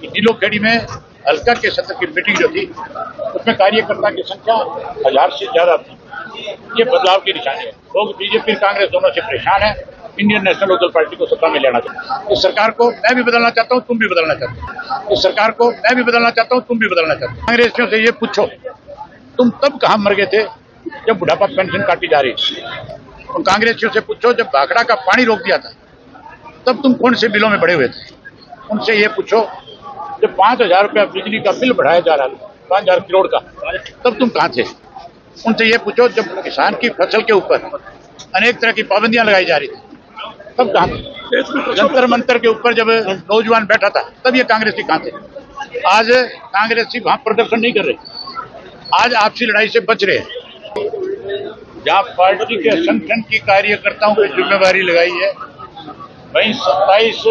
नीलोखेड़ी में हल्का के सत्र की मीटिंग जो थी उसमें कार्यकर्ता की संख्या 1000 से ज्यादा थी। ये बदलाव की निशानी है। लोग बीजेपी और कांग्रेस दोनों से परेशान है। इंडियन नेशनल लोकदल पार्टी को सत्ता में लेना चाहिए। इस सरकार को मैं भी बदलना चाहता हूँ, तुम भी बदलना चाहते हो। इस सरकार को मैं भी बदलना चाहता हूँ, तुम भी बदलना चाहते हो। कांग्रेसियों से ये पूछो, तुम तब कहाँ मर गए थे जब बुढ़ापा पेंशन काटी जा रही थी। उन कांग्रेसियों से पूछो जब भाखड़ा का पानी रोक दिया था तब तुम कौन से बिलों में बढ़े हुए थे। उनसे ये पूछो जब 5000 रुपया बिजली का बिल बढ़ाया जा रहा था 5000 करोड़ का, तब तुम कहाँ थे। उनसे ये पूछो जब किसान की फसल के ऊपर अनेक तरह की पाबंदियां लगाई जा रही थी तब कहाँ थे। जंतर मंतर के ऊपर जब नौजवान बैठा था तब ये कांग्रेसी कहाँ थे। आज कांग्रेसी वहां प्रदर्शन नहीं कर रहे, आज आपसी लड़ाई से बच रहे हैं। जहाँ पार्टी के संगठन की कार्यकर्ताओं की जिम्मेवारी लगाई है, वहीं 27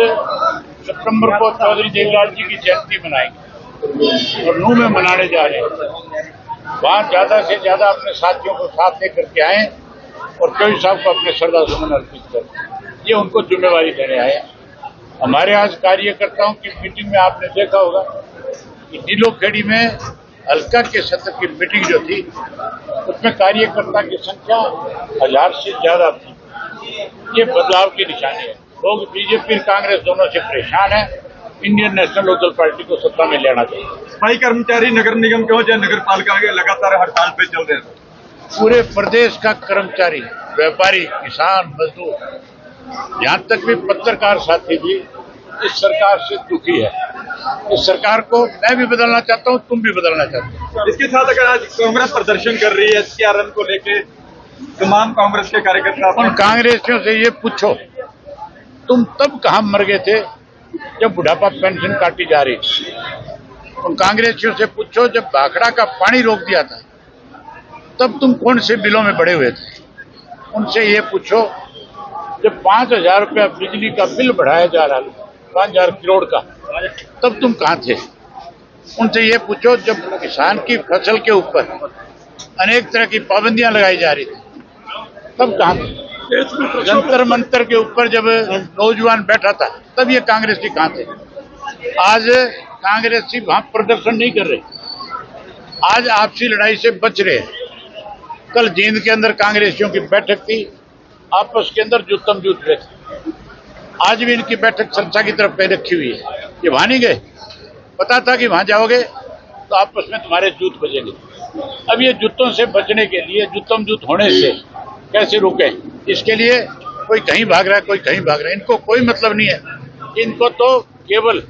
सितंबर को चौधरी देवलाल जी की जयंती मनाएंगे और नूह में मनाने जा रहे हैं। वहाँ ज्यादा से ज्यादा अपने साथियों को साथ लेकर के आए और चौधरी साहब को अपने श्रद्धा सुमन अर्पित करें। ये उनको जिम्मेवारी देने आए। हमारे आज कार्यकर्ताओं की मीटिंग में आपने देखा होगा कि नीलोखेड़ी में हल्का के सत्र की मीटिंग जो थी उसमें कार्यकर्ता की संख्या 1000 से ज्यादा थी। ये बदलाव की निशानी है। लोग बीजेपी और कांग्रेस दोनों से परेशान है। इंडियन नेशनल लोकदल पार्टी को सत्ता में लेना चाहिए। सफाई कर्मचारी नगर निगम के हो चाहे नगर पालिका के लगातार हड़ताल पे चल रहे हैं। पूरे प्रदेश का कर्मचारी, व्यापारी, किसान, मजदूर, यहाँ तक भी पत्रकार साथी भी इस सरकार से दुखी है। इस सरकार को मैं भी बदलना चाहता हूँ, तुम भी बदलना चाहते हो। इसके साथ अगर आज कांग्रेस प्रदर्शन कर रही है SKRM को लेके, तमाम कांग्रेस के कार्यकर्ता उन कांग्रेसियों से ये पूछो, तुम तब कहाँ मर गए थे जब बुढ़ापा पेंशन काटी जा रही थी। उन कांग्रेसियों से पूछो जब भाखड़ा का पानी रोक दिया था तब तुम कौन से बिलों में बढ़े हुए थे। उनसे ये पूछो जब 5000 रुपया बिजली का बिल बढ़ाया जा रहा था 5000 करोड़ का, तब तुम कहाँ थे। उनसे ये पूछो जब किसान की फसल के ऊपर अनेक तरह की पाबंदियां लगाई जा रही थी तब कहाँ थे। जंतर मंतर के ऊपर जब नौजवान बैठा था तब ये कांग्रेसी कहाँ थे। आज कांग्रेसी वहां प्रदर्शन नहीं कर रहे, आज आपसी लड़ाई से बच रहे हैं। कल जींद के अंदर कांग्रेसियों की बैठक थी, आपस के अंदर जुत्तम जूत रहे थे। आज भी इनकी बैठक चर्चा की तरफ कहीं रखी हुई है। ये वहां नहीं गए, पता था कि वहां जाओगे तो आपस में तुम्हारे जूत बजेंगे। अब ये जूतों से बचने के लिए, जुत्तम जूत होने से कैसे रुके, इसके लिए कोई कहीं भाग रहा है, कोई कहीं भाग रहा है। इनको कोई मतलब नहीं है। इनको तो केवल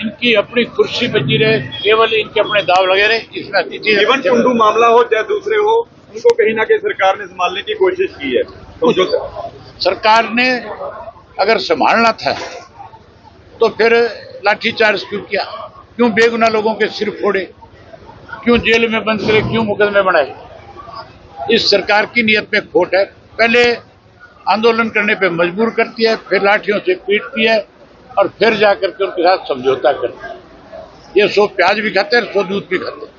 इनकी अपनी कुर्सी बची रहे, केवल इनके अपने दाव लगे रहे। इसमें जीवन कुंडू मामला हो चाहे दूसरे हो, उनको कहीं ना कहीं सरकार ने संभालने की कोशिश की है। तो जो सरकार ने अगर संभालना था तो फिर लाठीचार्ज क्यों किया, क्यों बेगुनाह लोगों के सिर फोड़े, क्यों जेल में बंद करे, क्यों मुकदमे बनाए। इस सरकार की नीयत में खोट है। पहले आंदोलन करने पे मजबूर करती है, फिर लाठियों से पीटती है और फिर जाकर के उनके साथ समझौता करती है। ये 100 प्याज भी खाते हैं, 100 दूध भी खाते हैं।